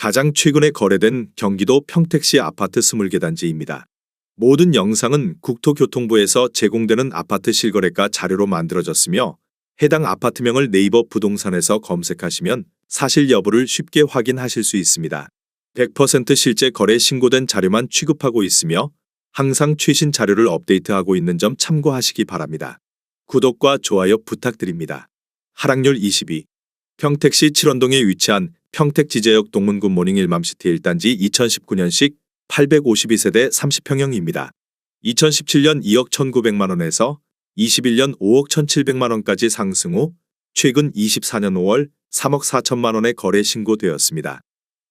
가장 최근에 거래된 경기도 평택시 아파트 20개 단지입니다. 모든 영상은 국토교통부에서 제공되는 아파트 실거래가 자료로 만들어졌으며 해당 아파트명을 네이버 부동산에서 검색하시면 사실 여부를 쉽게 확인하실 수 있습니다. 100% 실제 거래 신고된 자료만 취급하고 있으며 항상 최신 자료를 업데이트하고 있는 점 참고하시기 바랍니다. 구독과 좋아요 부탁드립니다. 하락률 22. 평택시 칠원동에 위치한 평택지제역 동문군 모닝 일맘시티 1단지 2019년식 852세대 30평형입니다. 2017년 2억 1,900만원에서 21년 5억 1,700만원까지 상승 후 최근 24년 5월 3억 4천만원에 거래 신고되었습니다.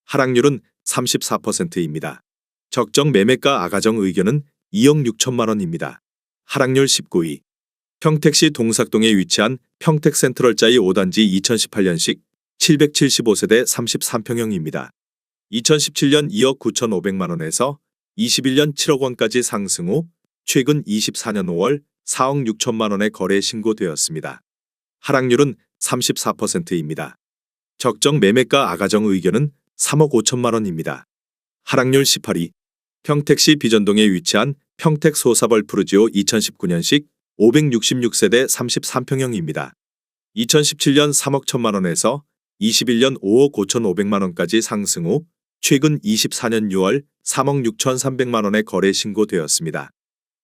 하락률은 34%입니다. 적정 매매가 아가정 의견은 2억 6천만원입니다. 하락률 19위. 평택시 동삭동에 위치한 평택센트럴자이 5단지 2018년식 775세대 33평형입니다. 2017년 2억 9,500만원에서 21년 7억 원까지 상승 후 최근 24년 5월 4억 6천만원에 거래 신고되었습니다. 하락률은 34%입니다. 적정 매매가 아가정 의견은 3억 5천만원입니다. 하락률 18위. 평택시 비전동에 위치한 평택 소사벌 푸르지오 2019년식 566세대 33평형입니다. 2017년 3억 1천만원에서 21년 5억 5,500만원까지 상승 후 최근 24년 6월 3억 6,300만원에 거래 신고되었습니다.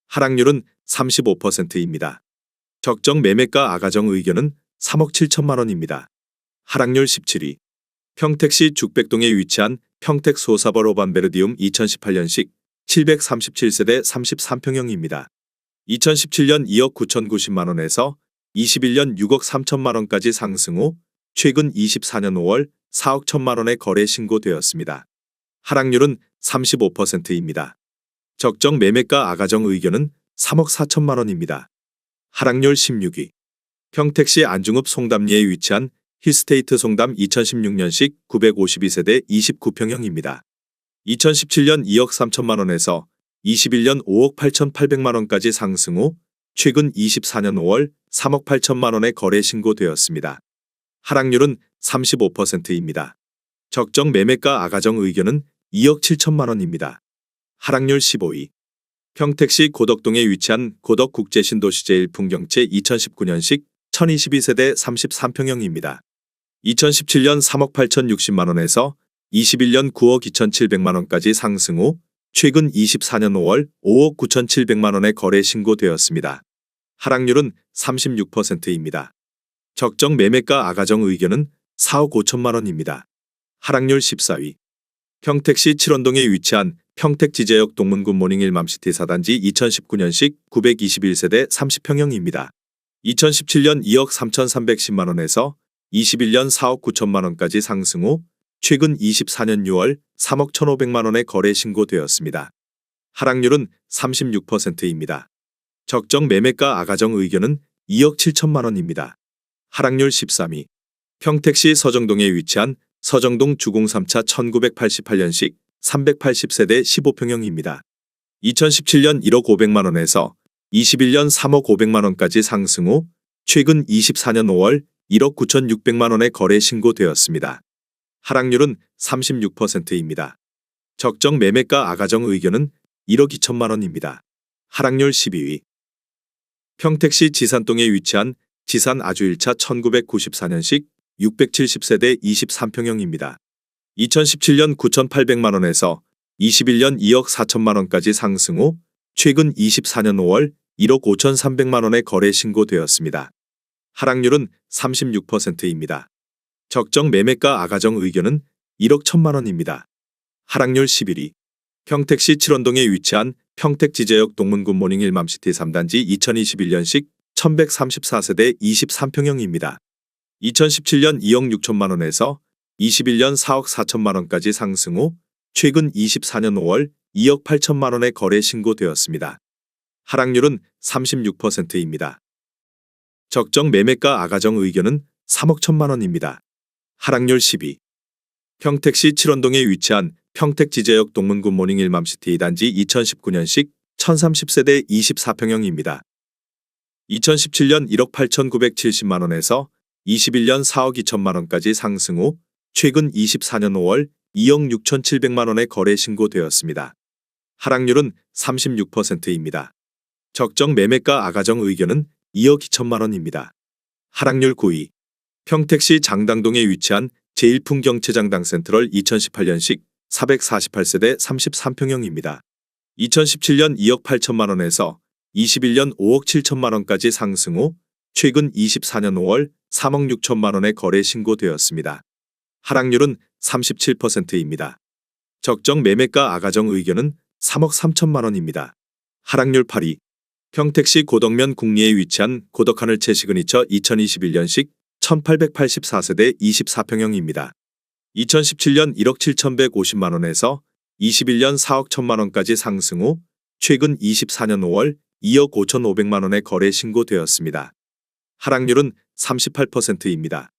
하락률은 35%입니다. 적정 매매가 아가정 의견은 3억 7천만원입니다. 하락률 17위. 평택시 죽백동에 위치한 평택 소사벌 오반베르디움 2018년식 737세대 33평형입니다. 2017년 2억 9,090만원에서 21년 6억 3천만원까지 상승 후 최근 24년 5월 4억 1천만원에 거래 신고되었습니다. 하락률은 35%입니다. 적정 매매가 아가정 의견은 3억 4천만원입니다. 하락률 16위. 평택시 안중읍 송담리에 위치한 힐스테이트 송담 2016년식 952세대 29평형입니다. 2017년 2억 3천만원에서 21년 5억 8,800만원까지 상승 후 최근 24년 5월 3억 8천만원에 거래 신고되었습니다. 하락률은 35%입니다. 적정 매매가 아가정 의견은 2억 7천만원입니다. 하락률 15위. 평택시 고덕동에 위치한 고덕국제신도시 제1풍경채 2019년식 1022세대 33평형입니다. 2017년 3억 8,060만원에서 21년 9억 2,700만원까지 상승 후 최근 24년 5월 5억 9,700만원에 거래 신고되었습니다. 하락률은 36%입니다. 적정 매매가 아가정 의견은 4억 5천만원입니다. 하락률 14위. 평택시 칠원동에 위치한 평택지제역 동문군 모닝 일맘시티 4단지 2019년식 921세대 30평형입니다. 2017년 2억 3,310만원에서 21년 4억 9천만원까지 상승 후 최근 24년 6월 3억 1,500만원에 거래 신고되었습니다. 하락률은 36%입니다. 적정 매매가 아가정 의견은 2억 7천만원입니다. 하락률 13위. 평택시 서정동에 위치한 서정동 주공 3차 1988년식 380세대 15평형입니다. 2017년 1억 500만원에서 21년 3억 500만원까지 상승 후 최근 24년 5월 1억 9,600만원에 거래 신고되었습니다. 하락률은 36%입니다. 적정 매매가 아가정 의견은 1억 2천만원입니다. 하락률 12위. 평택시 지산동에 위치한 지산 아주 1차 1994년식 670세대 23평형입니다. 2017년 9,800만원에서 21년 2억 4천만원까지 상승 후 최근 24년 5월 1억 5,300만원에 거래 신고되었습니다. 하락률은 36%입니다. 적정 매매가 아가정 의견은 1억 1천만원입니다. 하락률 11위. 평택시 칠원동에 위치한 평택지제역 동문군 모닝 일맘시티 3단지 2021년식 1134세대 23평형입니다. 2017년 2억 6천만원에서 21년 4억 4천만원까지 상승 후 최근 24년 5월 2억 8천만원에 거래 신고되었습니다. 하락률은 36%입니다. 적정 매매가 아가정 의견은 3억 1천만원입니다. 하락률 10위. 평택시 칠원동에 위치한 평택지제역 동문군 모닝 일맘시티 2단지 2019년식 1030세대 24평형입니다. 2017년 1억 8,970만원에서 21년 4억 2천만원까지 상승 후 최근 24년 5월 2억 6,700만 원의 거래 신고되었습니다. 하락률은 36%입니다. 적정 매매가 아가정 의견은 2억 2천만 원입니다. 하락률 9위. 평택시 장당동에 위치한 제1풍경채장당 센트럴 2018년식 448세대 33평형입니다. 2017년 2억 8천만 원에서 21년 5억 7천만 원까지 상승 후 최근 24년 5월 3억 6천만 원의 거래 신고되었습니다. 하락률은 37%입니다. 적정 매매가 아가정 의견은 3억 3천만 원입니다. 하락률 8위. 평택시 고덕면 궁리에 위치한 고덕하늘채 시그니처 2021년식 1884세대 24평형입니다. 2017년 1억 7,150만 원에서 21년 4억 1천만 원까지 상승 후 최근 24년 5월 2억 5,500만 원의 거래 신고되었습니다. 하락률은 38%입니다.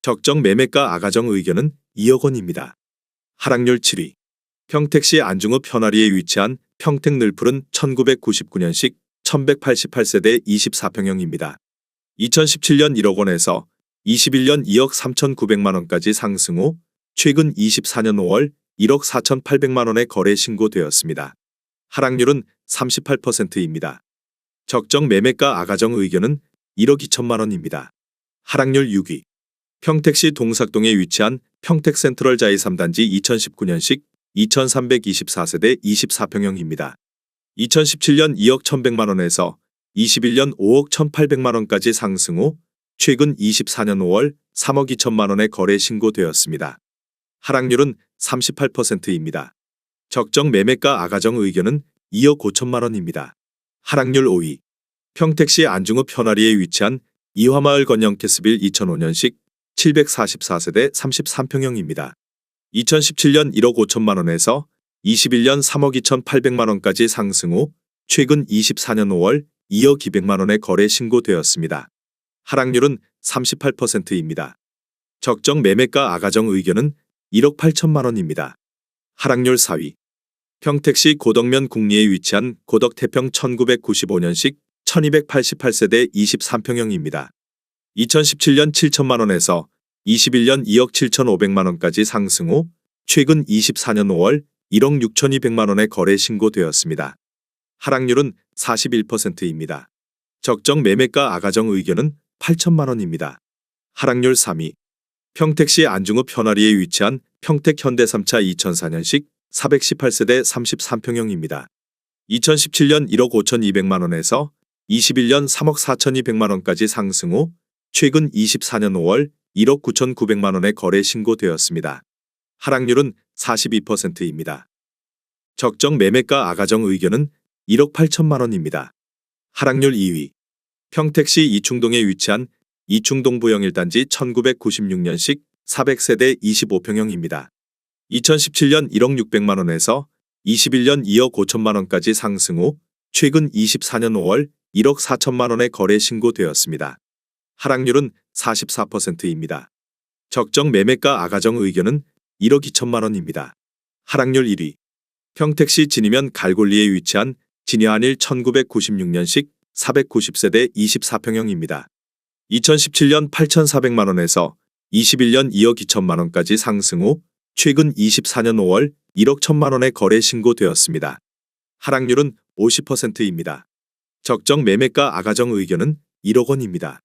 적정 매매가 아가정 의견은 2억 원입니다. 하락률 7위. 평택시 안중읍 편아리에 위치한 평택늘풀은 1999년식 1188세대 24평형입니다. 2017년 1억 원에서 21년 2억 3,900만 원까지 상승 후 최근 24년 5월 1억 4,800만 원의 거래 신고되었습니다. 하락률은 38%입니다. 적정 매매가 아가정 의견은 1억 2천만 원입니다. 하락률 6위. 평택시 동삭동에 위치한 평택센트럴 자이 3단지 2019년식 2324세대 24평형입니다. 2017년 2억 1,100만 원에서 21년 5억 1,800만 원까지 상승 후 최근 24년 5월 3억 2천만 원의 거래 신고되었습니다. 하락률은 38%입니다. 적정 매매가 아가정 의견은 2억 5천만 원입니다. 하락률 5위. 평택시 안중읍 편아리에 위치한 이화마을 건영캐스빌 2005년식 744세대 33평형입니다. 2017년 1억 5천만 원에서 21년 3억 2,800만 원까지 상승 후 최근 24년 5월 2억 200만 원의 거래 신고되었습니다. 하락률은 38%입니다. 적정 매매가 아가정 의견은 1억 8천만 원입니다. 하락률 4위. 평택시 고덕면 궁리에 위치한 고덕태평 1995년식 1288세대 23평형입니다. 2017년 7천만 원에서 21년 2억 7,500만 원까지 상승 후 최근 24년 5월 1억 6,200만 원의 거래 신고되었습니다. 하락률은 41%입니다. 적정 매매가 아가정 의견은 8천만 원입니다. 하락률 3위. 평택시 안중읍 편아리에 위치한 평택 현대삼차 2004년식 418세대 33평형입니다. 2017년 1억 5,200만 원에서 21년 3억 4,200만 원까지 상승 후 최근 24년 5월 1억 9,900만 원의 거래 신고되었습니다. 하락률은 42%입니다. 적정 매매가 아가정 의견은 1억 8천만 원입니다. 하락률 2위. 평택시 이충동에 위치한 이충동 부영 1단지 1996년식 400세대 25평형입니다. 2017년 1억 600만 원에서 21년 2억 5천만 원까지 상승 후 최근 24년 5월 1억 4천만 원의 거래 신고되었습니다. 하락률은 44%입니다. 적정 매매가 아가정 의견은 1억 2천만 원입니다. 하락률 1위. 평택시 진이면 갈골리에 위치한 진야한일 1996년식 490세대 24평형입니다. 2017년 8,400만 원에서 21년 2억 2천만 원까지 상승 후 최근 24년 5월 1억 1천만 원의 거래 신고되었습니다. 하락률은 50%입니다. 적정 매매가 아가정 의견은 1억 원입니다.